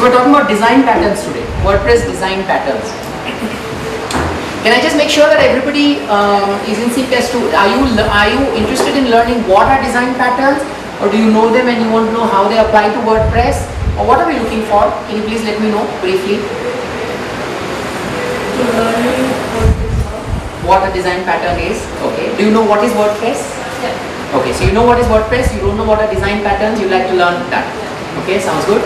we're talking about design patterns today. WordPress design patterns. Can I just make sure that everybody is in CPS2? Are you interested in learning what are design patterns, or do you know them and you want to know how they apply to WordPress, or what are we looking for? Can you please let me know briefly? What a design pattern is. Okay. Do you know what is WordPress? Yeah. Okay. So you know what is WordPress. You don't know what are design patterns. You like to learn that. Yeah. Okay. Sounds good.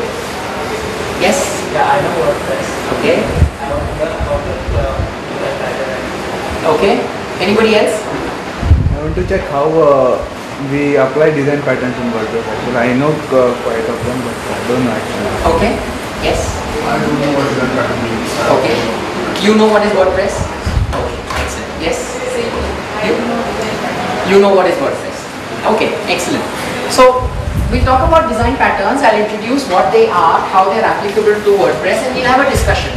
Yes. Yeah, I know WordPress. Okay. I don't know about the design pattern. Okay. Anybody else? I want to check how we apply design patterns in WordPress. Actually, I know quite of them, but I don't know actually. Okay. Yes. I don't know what design pattern means. Okay. You know what is WordPress? Okay. Excellent. Yes. You know what is WordPress. Okay. Excellent. So we talk about design patterns. I'll introduce what they are, how they're applicable to WordPress, and we'll have a discussion.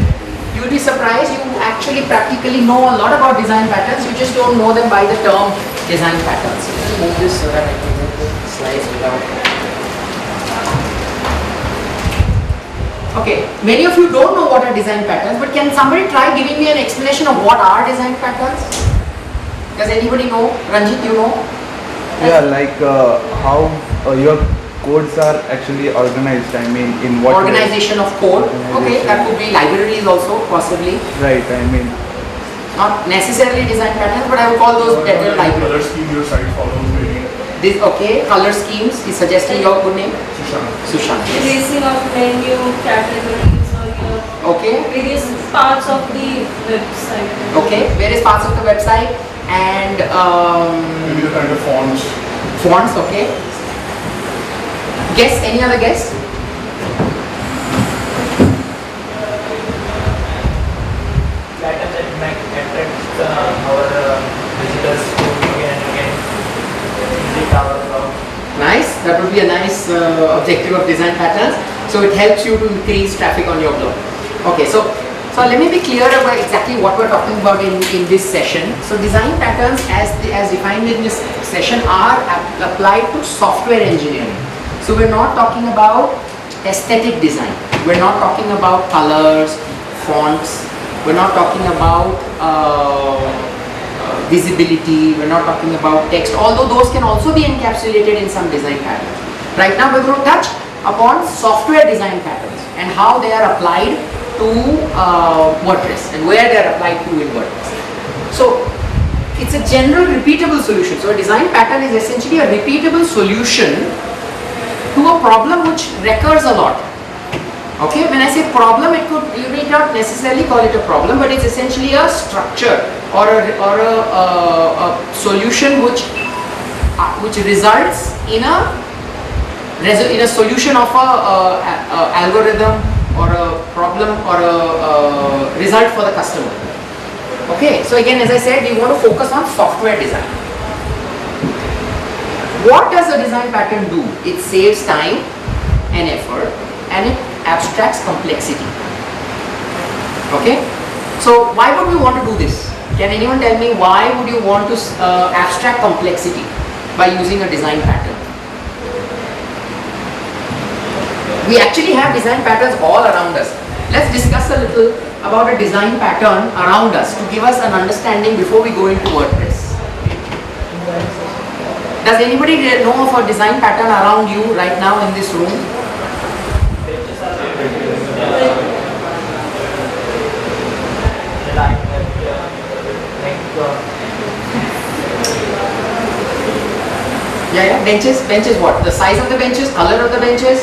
You'll be surprised, you actually practically know a lot about design patterns, you just don't know them by the term design patterns. Let me move this so that I can move the slides without. Okay, many of you don't know what are design patterns, but can somebody try giving me an explanation of what are design patterns? Does anybody know? Ranjit, you know? Yeah, like how your codes are actually organized. I mean, in what Organization of code. Okay, that could be libraries also, possibly. Right. I mean, Not necessarily design patterns, but I would call those better Color libraries. scheme your site follows maybe. This, okay, color schemes is suggesting your good name? Sushant. Yes. Placing of menu, categories, or your Okay, various parts of the website. okay, various parts of the website and Maybe the kind of fonts. fonts, okay. Guess, any other guess? Items that might attract our visitors to again and again visit our blog. Nice, that would be a nice objective of design patterns. So it helps you to increase traffic on your blog. Okay, so let me be clear about exactly what we're talking about in this session. So design patterns as defined in this session are applied to software engineering. So we're not talking about aesthetic design. We're not talking about colors, fonts. We're not talking about visibility. We're not talking about text, although those can also be encapsulated in some design patterns. Right now we're going to touch upon software design patterns and how they are applied to WordPress and where they are applied to in WordPress. So it's a general repeatable solution. So a design pattern is essentially a repeatable solution to a problem which recurs a lot. Okay, when I say problem, you may not necessarily call it a problem, but it's essentially a structure or a solution which results in a solution of a algorithm or a problem or a result for the customer. Okay, so again, as I said, we want to focus on software design. What does a design pattern do? It saves time and effort and it abstracts complexity. Okay, so why would we want to do this? Can anyone tell me why would you want to abstract complexity by using a design pattern? We actually have design patterns all around us. Let's discuss a little about a design pattern around us to give us an understanding before we go into WordPress. Does anybody know of a design pattern around you right now in this room? Yeah, benches what? The size of the benches, color of the benches?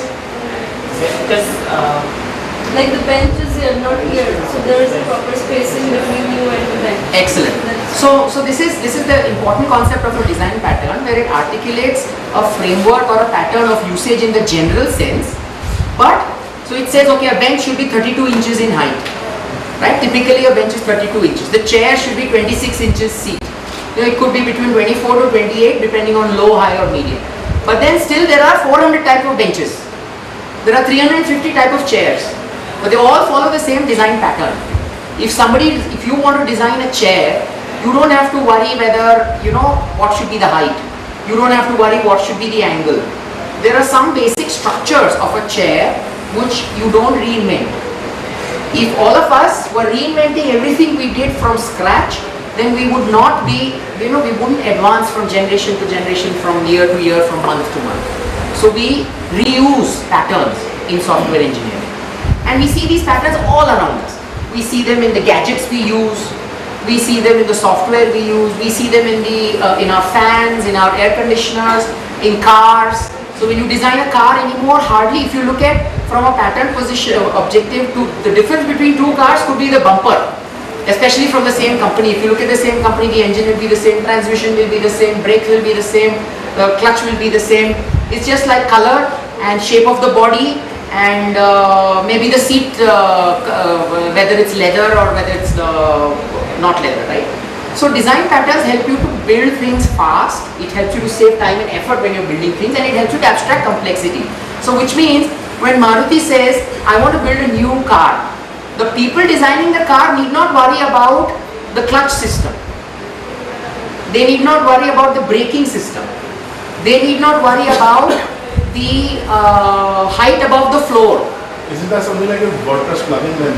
Like the benches here, not here. So there is a proper spacing between you and the bench. Excellent. So this is the important concept of a design pattern, where it articulates a framework or a pattern of usage in the general sense. But so it says, okay, a bench should be 32 inches in height, right? Typically a bench is 32 inches. The chair should be 26 inches seat. You know, it could be between 24 to 28 depending on low, high or medium. But then still there are 400 type of benches. There are 350 type of chairs, but they all follow the same design pattern. If you want to design a chair, you don't have to worry whether, what should be the height. You don't have to worry what should be the angle. There are some basic structures of a chair which you don't reinvent. If all of us were reinventing everything we did from scratch, then we would not be, we wouldn't advance from generation to generation, from year to year, from month to month. So we reuse patterns in software engineering. And we see these patterns all around us. We see them in the gadgets we use, we see them in the software we use, we see them in our fans, in our air conditioners, in cars. So when you design a car anymore, hardly, if you look at from a pattern position objective, to the difference between two cars could be the bumper, especially from the same company. If you look at the same company, the engine will be the same, transmission will be the same, brakes will be the same, the clutch will be the same. It's just like color and shape of the body and maybe the seat, whether it's leather or whether it's not leather, right? So design patterns help you to build things fast. It helps you to save time and effort when you're building things, and it helps you to abstract complexity. So which means when Maruti says, I want to build a new car, the people designing the car need not worry about the clutch system. They need not worry about the braking system. They need not worry about the height above the floor. Isn't that something like a WordPress plugin then?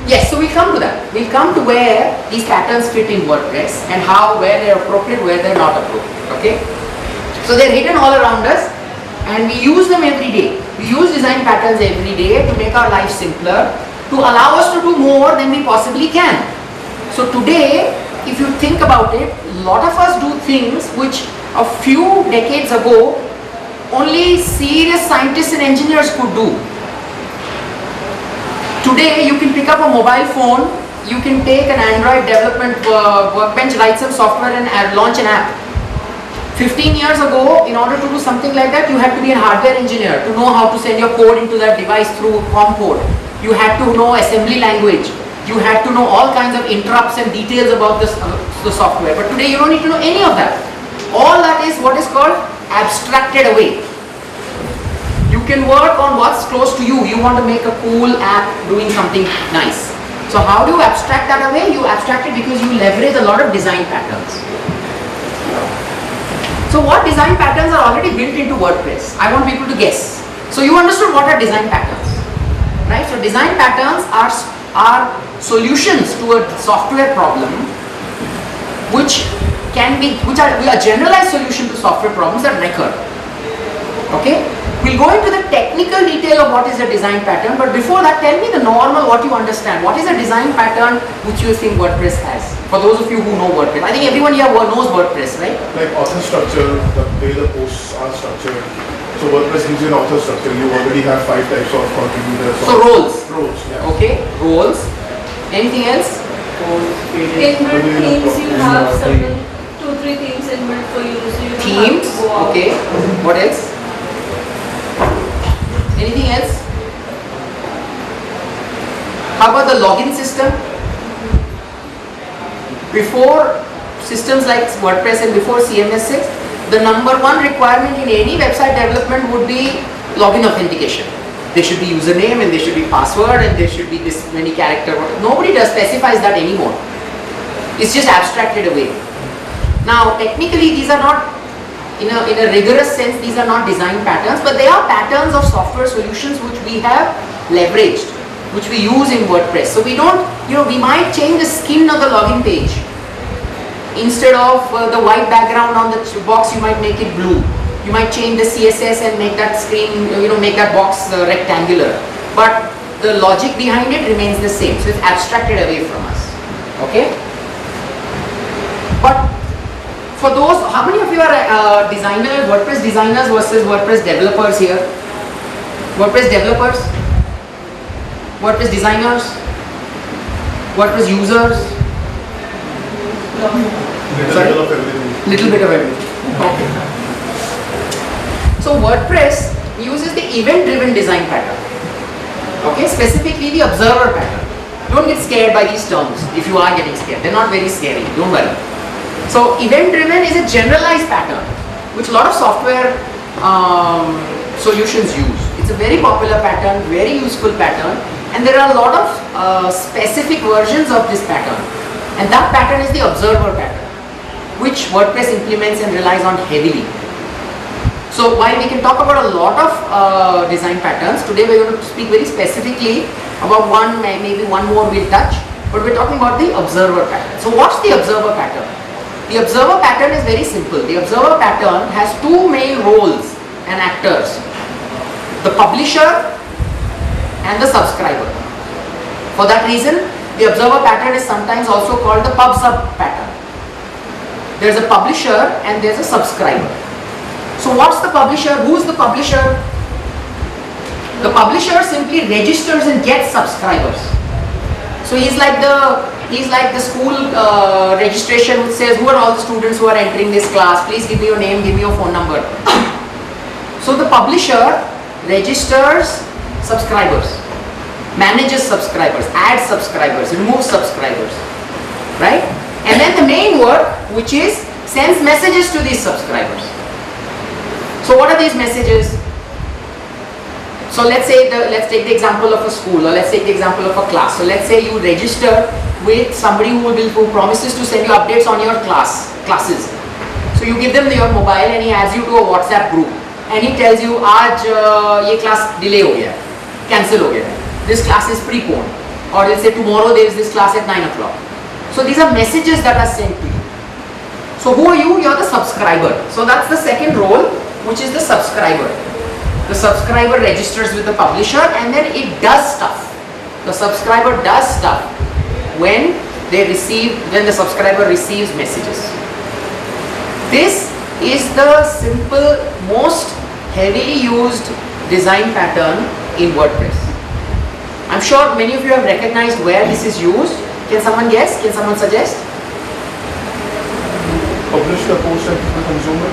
Yes, so we'll come to that. We'll come to where these patterns fit in WordPress and where they're appropriate, where they're not appropriate. Okay? So they're hidden all around us and we use them every day. We use design patterns every day to make our life simpler, to allow us to do more than we possibly can. So today, if you think about it, a lot of us do things which a few decades ago only serious scientists and engineers could do. Today you can pick up a mobile phone, you can take an Android development workbench, write some software and launch an app. 15 years ago, in order to do something like that, you had to be a hardware engineer to know how to send your code into that device through COM code. You had to know assembly language. You had to know all kinds of interrupts and details about the software. But today you don't need to know any of that. All that is what is called abstracted away. You can work on what's close to you. You want to make a cool app doing something nice. So how do you abstract that away? You abstract it because you leverage a lot of design patterns. So what design patterns are already built into WordPress? I want people to guess. So you understood what are design patterns, right? So design patterns are solutions to a software problem which are a generalized solution to software problems that recur. Okay? We'll go into the technical detail of what is a design pattern, but before that, tell me the normal, what you understand. What is a design pattern which you think WordPress has? For those of you who know WordPress. I think everyone here knows WordPress, right? Like author structure, the way the posts are structured. So WordPress gives you an author structure. You already have 5 types of contributors. So roles. Roles, yeah. Okay, roles. Anything else? Inbuilt themes, you have certain 2-3 themes inbuilt for you, so you don't Themes. have to go out. Okay. What else? Anything else? How about the login system? Before systems like WordPress and before CMS6, the number one requirement in any website development would be login authentication. There should be username and there should be password and there should be this many character. Nobody specifies that anymore. It's just abstracted away. Now, technically, these are not, in a rigorous sense, these are not design patterns, but they are patterns of software solutions which we have leveraged, which we use in WordPress. So we don't, we might change the skin of the login page. Instead of the white background on the box, you might make it blue. You might change the CSS and make that screen, make that box rectangular. But the logic behind it remains the same. So it's abstracted away from us. Okay? But for those, how many of you are designers, WordPress designers versus WordPress developers here? WordPress developers? WordPress designers? WordPress users? Little bit of everything. Little bit of everything. Okay. So WordPress uses the event-driven design pattern. Okay, specifically the observer pattern. Don't get scared by these terms if you are getting scared. They're not very scary. Don't worry. So event-driven is a generalized pattern which a lot of software solutions use. It's a very popular pattern, very useful pattern, and there are a lot of specific versions of this pattern. And that pattern is the observer pattern, which WordPress implements and relies on heavily. So while we can talk about a lot of design patterns, today we're going to speak very specifically about one, maybe one more we'll touch, but we're talking about the observer pattern. So what's the observer pattern? The observer pattern is very simple. The observer pattern has two main roles and actors: the publisher and the subscriber. For that reason, the observer pattern is sometimes also called the pub-sub pattern. There's a publisher and there's a subscriber. So what's the publisher? Who's the publisher? The publisher simply registers and gets subscribers. So he's like the school registration which says, who are all the students who are entering this class? Please give me your name, give me your phone number. So the publisher registers subscribers, manages subscribers, adds subscribers, removes subscribers, right? And then the main work, which is sends messages to these subscribers. So what are these messages? So let's take the example of a school, or let's take the example of a class. So let's say you register with somebody who promises to send you updates on your classes. So you give them your mobile and he adds you to a WhatsApp group and he tells you, "Aaj ye class delay ho gaya, cancel ho gaya. This class is preponed." Or let's say tomorrow there is this class at 9 o'clock. So these are messages that are sent to you. So who are you? You're the subscriber. So that's the second role, which is the subscriber. The subscriber registers with the publisher and then it does stuff. The subscriber does stuff when the subscriber receives messages. This is the simple, most heavily used design pattern in WordPress. I'm sure many of you have recognized where this is used. Can someone guess? Can someone suggest? Publish the post and the consumer.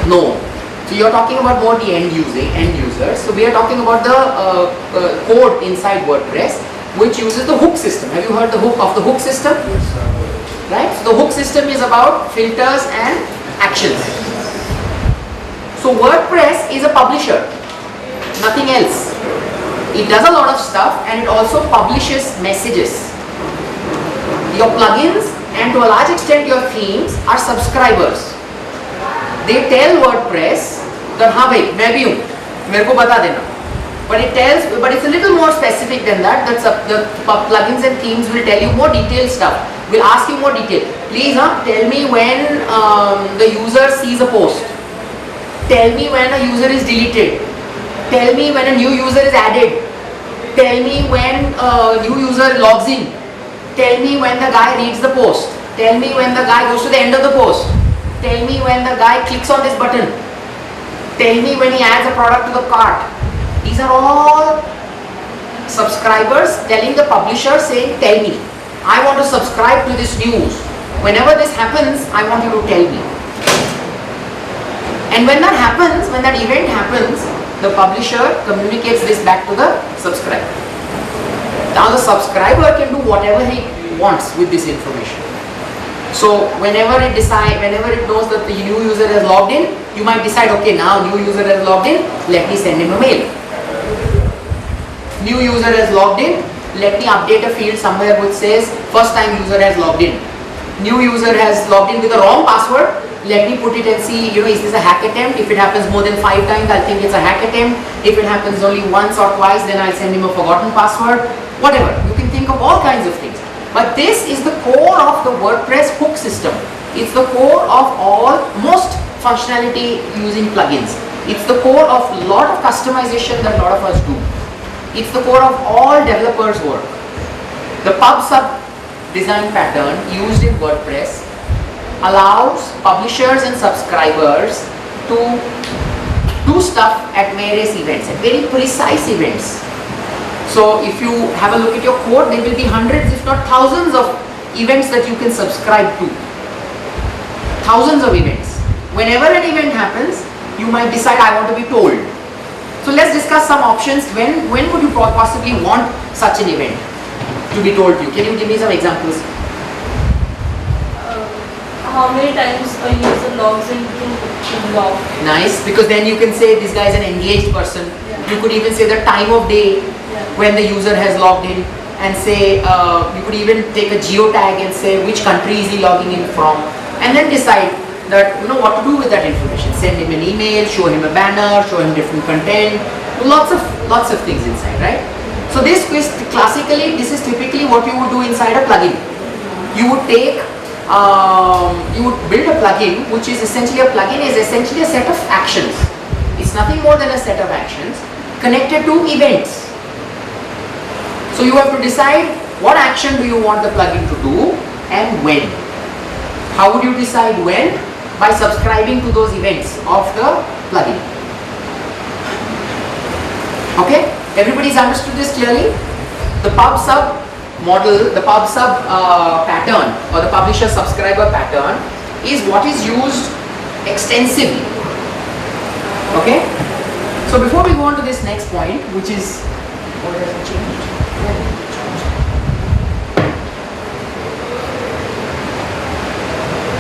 No. So you're talking about more the end users. So we are talking about the code inside WordPress, which uses the hook system. Have you heard of the hook system? Right? So the hook system is about filters and actions. So WordPress is a publisher, nothing else. It does a lot of stuff and it also publishes messages. Your plugins and to a large extent your themes are subscribers. They tell WordPress that हाँ भाई मैं भी हूँ, मेरे को बता देना. But it's a little more specific than that. The plugins and themes will tell you more detailed stuff. Will ask you more detail. Please tell me when the user sees a post. Tell me when a user is deleted. Tell me when a new user is added. Tell me when a new user logs in. Tell me when the guy reads the post. Tell me when the guy goes to the end of the post. Tell me when the guy clicks on this button. Tell me when he adds a product to the cart. These are all subscribers telling the publisher saying, tell me. I want to subscribe to this news. Whenever this happens, I want you to tell me. And when that happens, when that event happens, the publisher communicates this back to the subscriber. Now the subscriber can do whatever he wants with this information. So whenever it knows that the new user has logged in, you might decide, okay, now new user has logged in, let me send him a mail. New user has logged in, let me update a field somewhere which says first time user has logged in. New user has logged in with the wrong password, let me put it and see, is this a hack attempt? If it happens more than 5 times, I'll think it's a hack attempt. If it happens only once or twice, then I'll send him a forgotten password. Whatever, you can think of all kinds of things. But this is the core of the WordPress hook system. It's the core of most functionality using plugins. It's the core of a lot of customization that a lot of us do. It's the core of all developers' work. The pub-sub design pattern used in WordPress allows publishers and subscribers to do stuff at various events, at very precise events. So if you have a look at your code, there will be hundreds, if not thousands of events that you can subscribe to. Thousands of events. Whenever an event happens, you might decide, I want to be told. So let's discuss some options. When would you possibly want such an event to be told to you? Can you give me some examples? How many times a user logs into the blog? Nice, because then you can say this guy is an engaged person. Yeah. You could even say the time of day when the user has logged in, and say you could even take a geotag and say which country is he logging in from, and then decide that what to do with that information. Send him an email, show him a banner, show him different content, lots of things inside, right? So this is typically what you would do inside a plugin. You would build a plugin, which is essentially a set of actions. It's nothing more than a set of actions connected to events. So you have to decide what action do you want the plugin to do and when. How would you decide when? By subscribing to those events of the plugin. Okay? Everybody's understood this clearly? The pub sub model, the pub sub pattern or the publisher subscriber pattern is what is used extensively. Okay? So before we go on to this next point, which is what has it changed?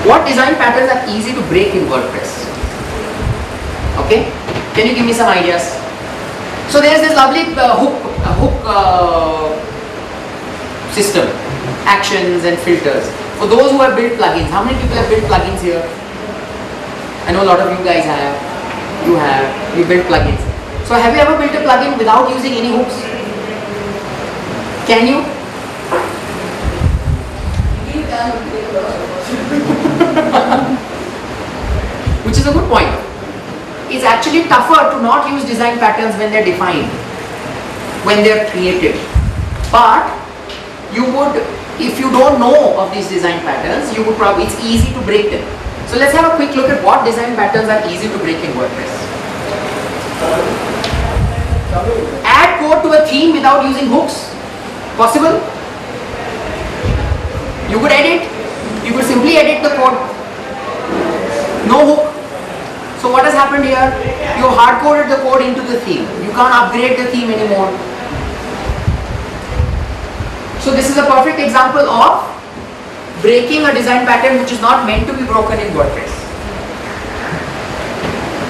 What design patterns are easy to break in WordPress? Okay? Can you give me some ideas? So there is this lovely hook system, actions and filters. For those who have built plugins, how many people have built plugins here? I know a lot of you guys have. You built plugins. So have you ever built a plugin without using any hooks? Can you? Which is a good point. It's actually tougher to not use design patterns when they're defined, when they're created. But you would, if you don't know of these design patterns, it's easy to break them. So let's have a quick look at what design patterns are easy to break in WordPress. Add code to a theme without using hooks. Possible? You could simply edit the code. No hook. So what has happened here? You hard-coded the code into the theme. You can't upgrade the theme anymore. So this is a perfect example of breaking a design pattern which is not meant to be broken in WordPress.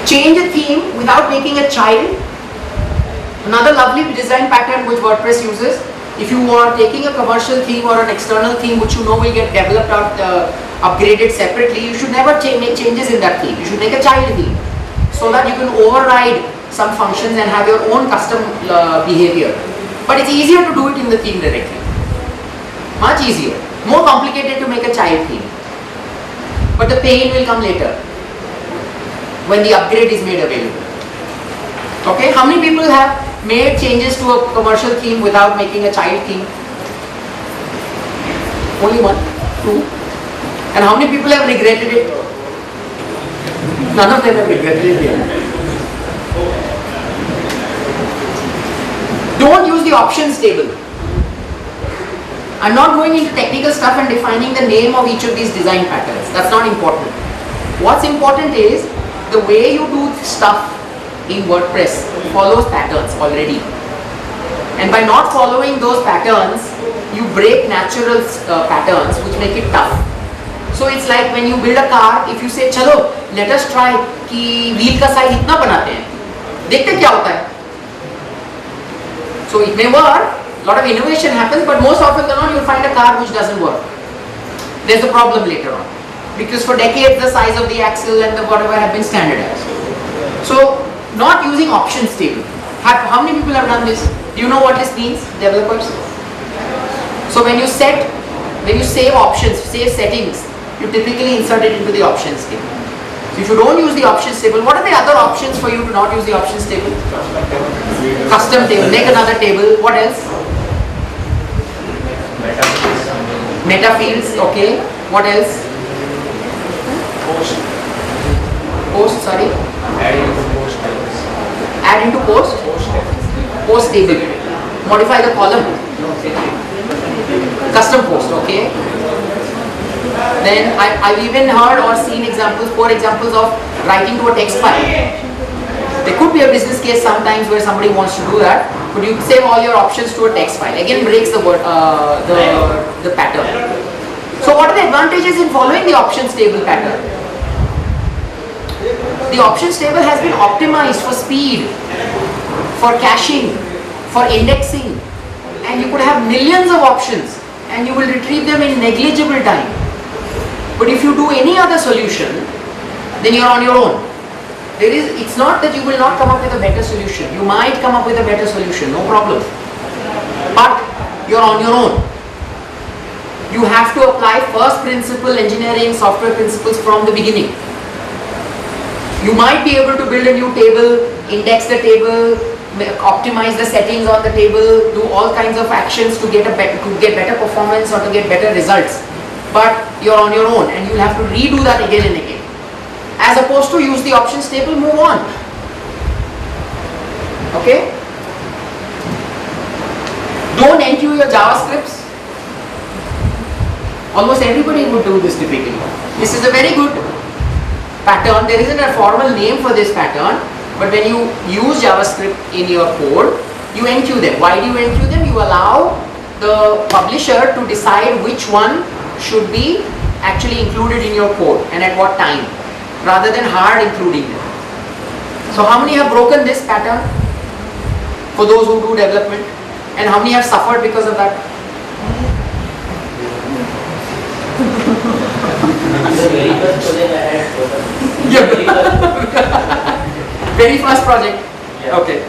Change a theme without making a child. Another lovely design pattern which WordPress uses. If you are taking a commercial theme or an external theme which will get developed out, upgraded separately, you should never make changes in that theme. You should make a child theme so that you can override some functions and have your own custom behavior. But it's easier to do it in the theme directly. Much easier. More complicated to make a child theme. But the pain will come later when the upgrade is made available. Okay, how many people have made changes to a commercial theme without making a child theme? Only one, two. And how many people have regretted it? None of them have regretted it yet. Don't use the options table. I'm not going into technical stuff and defining the name of each of these design patterns. That's not important. What's important is the way you do stuff in WordPress follows patterns already. And by not following those patterns, you break natural patterns which make it tough. So it's like when you build a car, if you say, chalo, let us try कि wheel का size इतना बनाते हैं, देखते क्या होता है. So it may work, a lot of innovation happens, but most often than not you'll find a car which doesn't work. There's a problem later on. Because for decades the size of the axle and the whatever have been standardized. So not using options table. How many people have done this? Do you know what this means, developers? So when you save options, save settings, you typically insert it into the options table. So if you don't use the options table, what are the other options for you to not use the options table? Custom table, make another table. What else? Meta fields, okay. What else? Post, sorry. Add into post. Post table. Modify the column. Custom post, okay. Then I've even heard or seen examples, 4 examples of writing to a text file. There could be a business case sometimes where somebody wants to do that. Could you save all your options to a text file? Again, breaks the pattern. So what are the advantages in following the options table pattern? The options table has been optimized for speed, for caching, for indexing, and you could have millions of options and you will retrieve them in negligible time. But if you do any other solution, then you're on your own. It's not that you will not come up with a better solution. You might come up with a better solution, no problem. But you're on your own. You have to apply first principle engineering, software principles from the beginning. You might be able to build a new table, index the table, optimize the settings on the table, do all kinds of actions to get better performance or to get better results. But you're on your own and you'll have to redo that again and again. As opposed to use the options table, move on. Okay? Don't enqueue your JavaScripts. Almost everybody would do this typically. This is a very good pattern. There isn't a formal name for this pattern, but when you use JavaScript in your code, you enqueue them. Why do you enqueue them? You allow the publisher to decide which one should be actually included in your code and at what time, rather than hard including them. So how many have broken this pattern for those who do development, and how many have suffered because of that? The very first project I had. Yeah. Very first project. Yeah. Okay.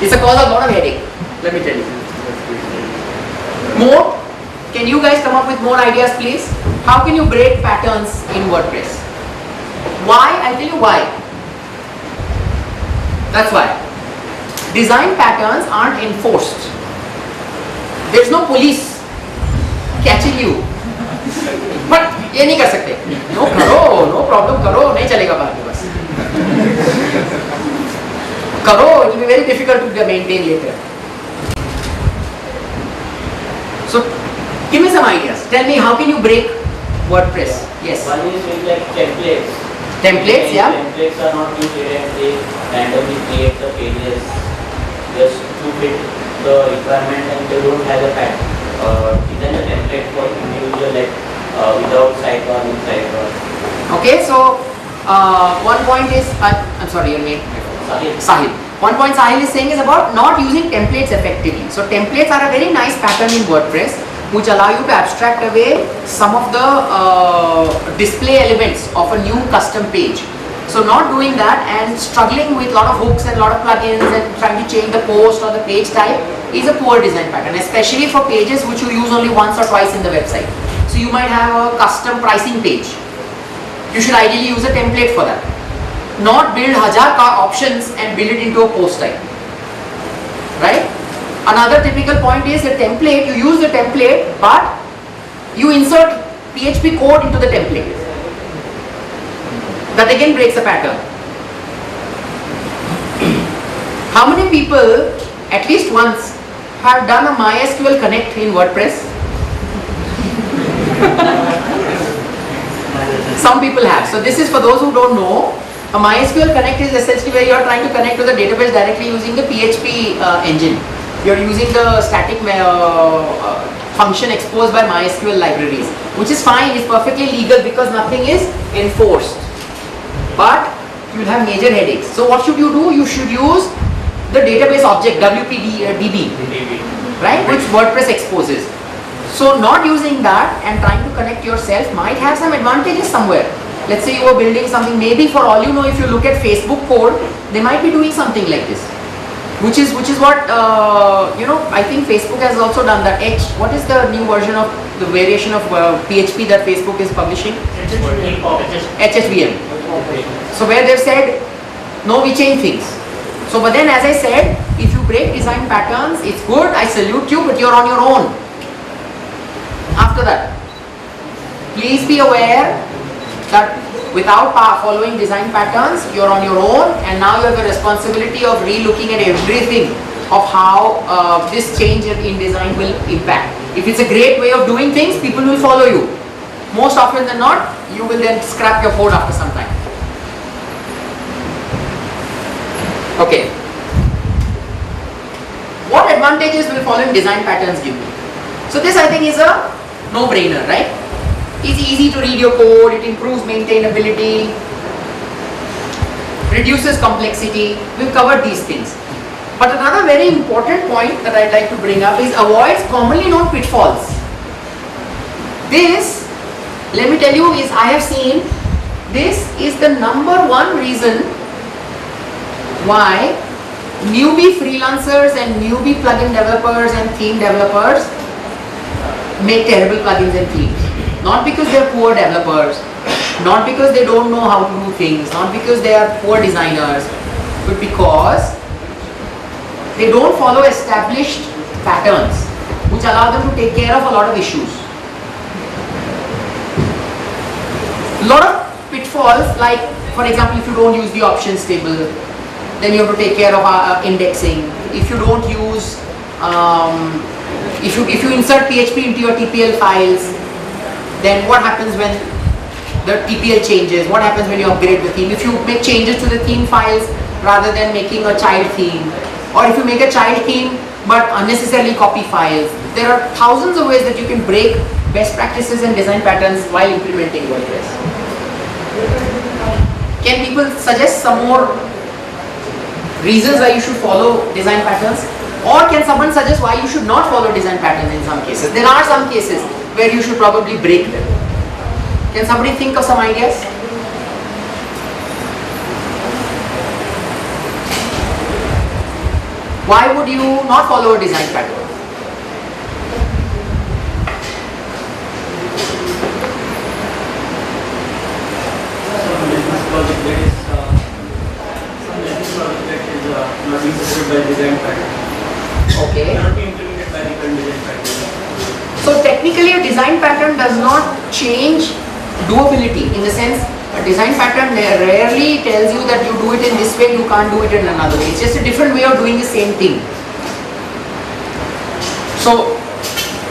It's a cause of a lot of headache, let me tell you. More? Can you guys come up with more ideas, please? How can you break patterns in WordPress? Why? I'll tell you why. That's why. Design patterns aren't enforced. There's no police catching you. But ये नहीं कर सकते. No करो, no problem करो, नहीं चलेगा बाद में बस. करो, it will be very difficult to maintain later. So, give me some ideas. Tell me, how can you break WordPress? Yes. One is with like templates. Templates, yeah. Templates are not used here and they randomly create the pages just to fit the requirement and they don't have a pattern. Design a template for individual like without sidebar, with sidebar. Okay, so one point is, I'm sorry, your name? Sahil. One point Sahil is saying is about not using templates effectively. So templates are a very nice pattern in WordPress which allow you to abstract away some of the display elements of a new custom page. So not doing that and struggling with a lot of hooks and a lot of plugins and trying to change the post or the page type is a poor design pattern, especially for pages which you use only once or twice in the website. So you might have a custom pricing page. You should ideally use a template for that. Not build 1000 options and build it into a post type. Right? Another typical point is the template, you use the template but you insert PHP code into the template. That again breaks the pattern. How many people at least once have done a MySQL connect in WordPress? Some people have. So this is for those who don't know. A MySQL connect is essentially where you are trying to connect to the database directly using the PHP engine. You are using the static function exposed by MySQL libraries, which is fine, it's perfectly legal because nothing is enforced. But you will have major headaches. So what should you do? You should use the database object WPDB, right, which WordPress exposes. So not using that and trying to connect yourself might have some advantages somewhere. Let's say you are building something, maybe for all you know, if you look at Facebook code, they might be doing something like this. Which is what, I think Facebook has also done that. What is the new version of the variation of PHP that Facebook is publishing? HHVM. So where they've said, no, we change things. So but then as I said, if you break design patterns, it's good, I salute you, but you're on your own. After that, please be aware that without following design patterns, you're on your own and now you have a responsibility of re-looking at everything of how this change in design will impact. If it's a great way of doing things, people will follow you. Most often than not, you will then scrap your code after some time. Okay. What advantages will following design patterns give you? So this I think is a no-brainer, right? It's easy to read your code, it improves maintainability, reduces complexity. We've covered these things. But another very important point that I'd like to bring up is avoids commonly known pitfalls. This, let me tell you, is I have seen this is the number one reason why newbie freelancers and newbie plugin developers and theme developers make terrible plugins and themes. Not because they're poor developers, not because they don't know how to do things, not because they are poor designers, but because they don't follow established patterns which allow them to take care of a lot of issues. A lot of pitfalls, like for example, if you don't use the options table, then you have to take care of indexing. If you don't use, if you insert PHP into your TPL files, then what happens when the TPL changes? What happens when you upgrade the theme? If you make changes to the theme files rather than making a child theme, or if you make a child theme but unnecessarily copy files, there are thousands of ways that you can break best practices and design patterns while implementing WordPress. Can people suggest some more reasons why you should follow design patterns? Or can someone suggest why you should not follow design patterns in some cases? There are some cases where you should probably break them. Can somebody think of some ideas? Why would you not follow a design pattern? Not insisted by design pattern. Okay. Cannot be implemented by the current design pattern. So technically a design pattern does not change doability, in the sense a design pattern rarely tells you that you do it in this way, you can't do it in another way. It's just a different way of doing the same thing. So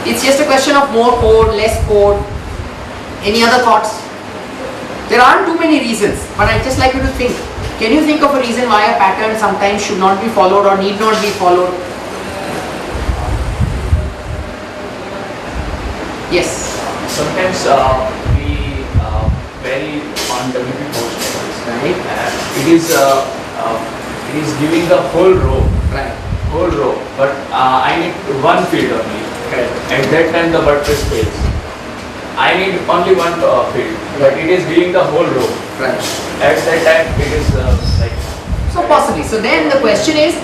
it's just a question of more code, less code. Any other thoughts? There aren't too many reasons, but I'd just like you to think. Can you think of a reason why a pattern sometimes should not be followed or need not be followed? Yes. Sometimes we vary on WP post levels, right? It is giving the whole row, Right. whole row, but I need one field only. Correct. At that time the WordPress fails. I need only one field, but it is giving the whole row. Right. At that time it is like. So possibly. So then the question is,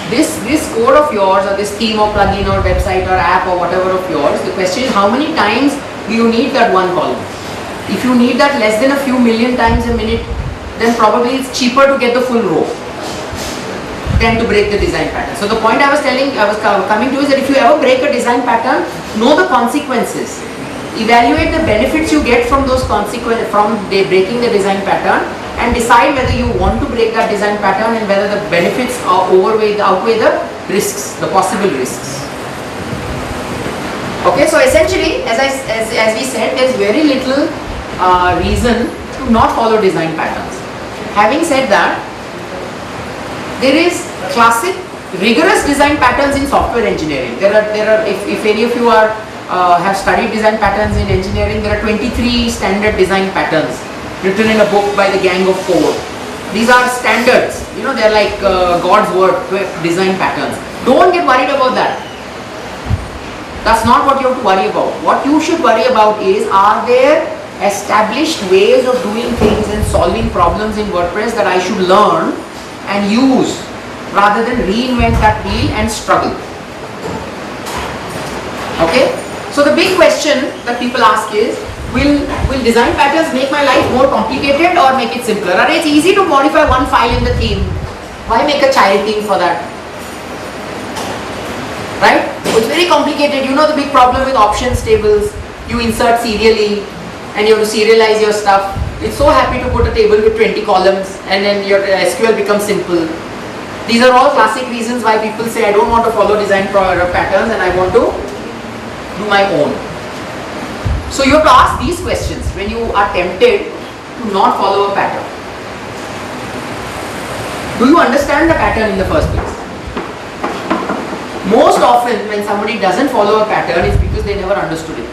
this code of yours, or this theme or plugin or website or app or whatever of yours, the question is how many times do you need that one column? If you need that less than a few million times a minute, then probably it's cheaper to get the full row than to break the design pattern. So the point I was coming to is that if you ever break a design pattern, know the consequences. Evaluate the benefits you get from those consequences, from breaking the design pattern, and decide whether you want to break that design pattern and whether the benefits outweigh the risks, the possible risks. Okay, so essentially, as we said, there's very little reason to not follow design patterns. Having said that, there is classic, rigorous design patterns in software engineering. There are. If any of you have studied design patterns in engineering, there are 23 standard design patterns written in a book by the Gang of Four. These are standards. You know, they're like God's word design patterns. Don't get worried about that. That's not what you have to worry about. What you should worry about is, are there established ways of doing things and solving problems in WordPress that I should learn and use rather than reinvent that wheel and struggle. Okay? So the big question that people ask is, will design patterns make my life more complicated or make it simpler? And it's easy to modify one file in the theme. Why make a child theme for that? Right? It's very complicated. You know the big problem with options tables. You insert serially and you have to serialize your stuff. It's so happy to put a table with 20 columns and then your SQL becomes simple. These are all classic reasons why people say, I don't want to follow design patterns and I want to do my own. So you have to ask these questions when you are tempted to not follow a pattern. Do you understand the pattern in the first place? Most often when somebody doesn't follow a pattern, it's because they never understood it.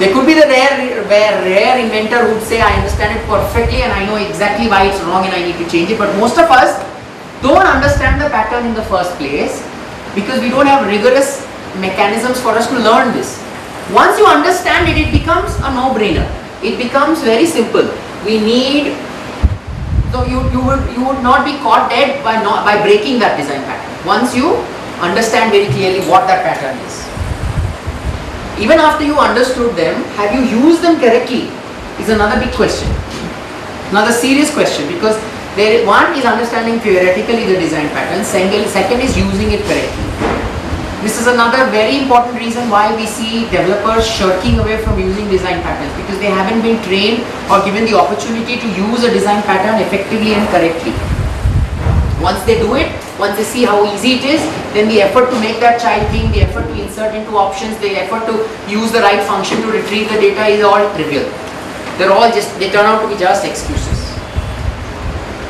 There could be the rare inventor who would say, I understand it perfectly and I know exactly why it's wrong and I need to change it. But most of us don't understand the pattern in the first place because we don't have rigorous mechanisms for us to learn this. Once you understand it, it becomes a no-brainer. it becomes very simple. We need, so you would not be caught dead by breaking that design pattern once you understand very clearly what that pattern is. Even after you understood them, have you used them correctly is another big question, another serious question, because one is understanding theoretically the design pattern, second is using it correctly. This is another very important reason why we see developers shirking away from using design patterns, because they haven't been trained or given the opportunity to use a design pattern effectively and correctly. Once they do it, once they see how easy it is, then the effort to make that child theme, the effort to insert into options, the effort to use the right function to retrieve the data is all trivial. They turn out to be just excuses.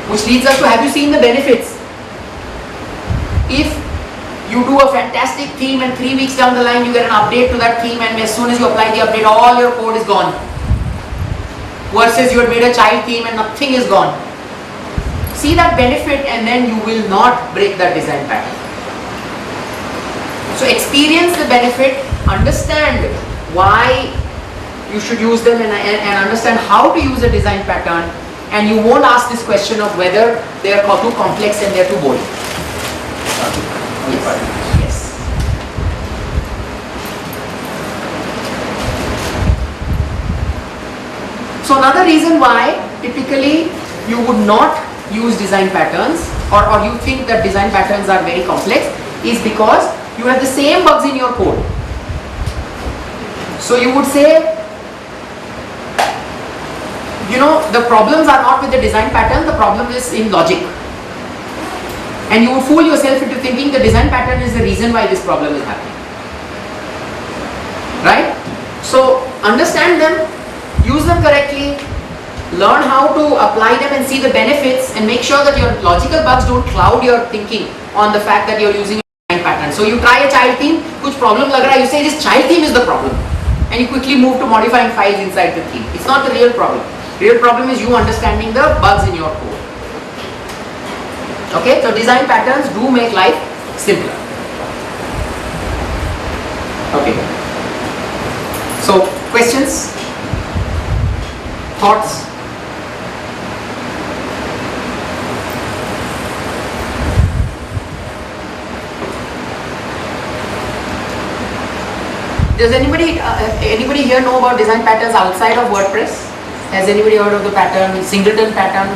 Which leads us to, have you seen the benefits? If you do a fantastic theme and 3 weeks down the line you get an update to that theme, and as soon as you apply the update all your code is gone. Versus you had made a child theme and nothing is gone. See that benefit and then you will not break that design pattern. So experience the benefit, understand why you should use them and understand how to use a design pattern, and you won't ask this question of whether they are too complex and they are too boring. Yes. So another reason why typically you would not use design patterns, or you think that design patterns are very complex, is because you have the same bugs in your code. So you would say, the problems are not with the design pattern, the problem is in logic. And you would fool yourself into thinking the design pattern is the reason why this problem is happening. Right? So understand them, use them correctly, learn how to apply them and see the benefits, and make sure that your logical bugs don't cloud your thinking on the fact that you're using a design pattern. So you try a child theme, kuch problem lag raha hai, you say this child theme is the problem, and you quickly move to modifying files inside the theme. It's not the real problem. Real problem is you understanding the bugs in your code. Okay, so design patterns do make life simpler. Okay. So questions? Thoughts? Does anybody here know about design patterns outside of WordPress? Has anybody heard of the pattern, singleton pattern?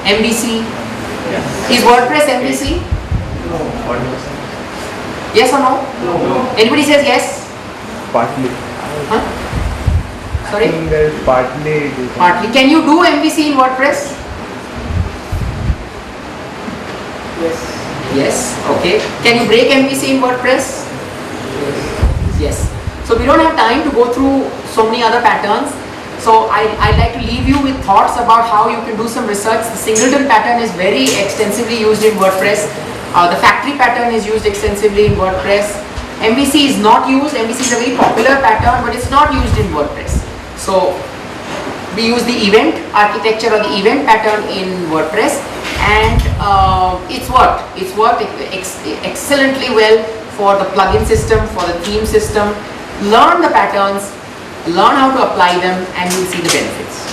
MVC? Yes. Is WordPress MVC? No. Yes or no? No. Anybody says yes? Partly. Huh? I Sorry? think there is partly. Partly. Can you do MVC in WordPress? Yes. Yes. Okay. Can you break MVC in WordPress? Yes. So we don't have time to go through so many other patterns. So I'd like to leave you with thoughts about how you can do some research. The singleton pattern is very extensively used in WordPress. The factory pattern is used extensively in WordPress. MVC is not used. MVC is a very popular pattern, but it's not used in WordPress. So we use the event architecture or the event pattern in WordPress, and it's worked. It's worked excellently well for the plugin system, for the theme system. Learn the patterns, learn how to apply them, and you'll see the benefits.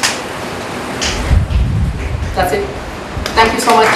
That's it. Thank you so much.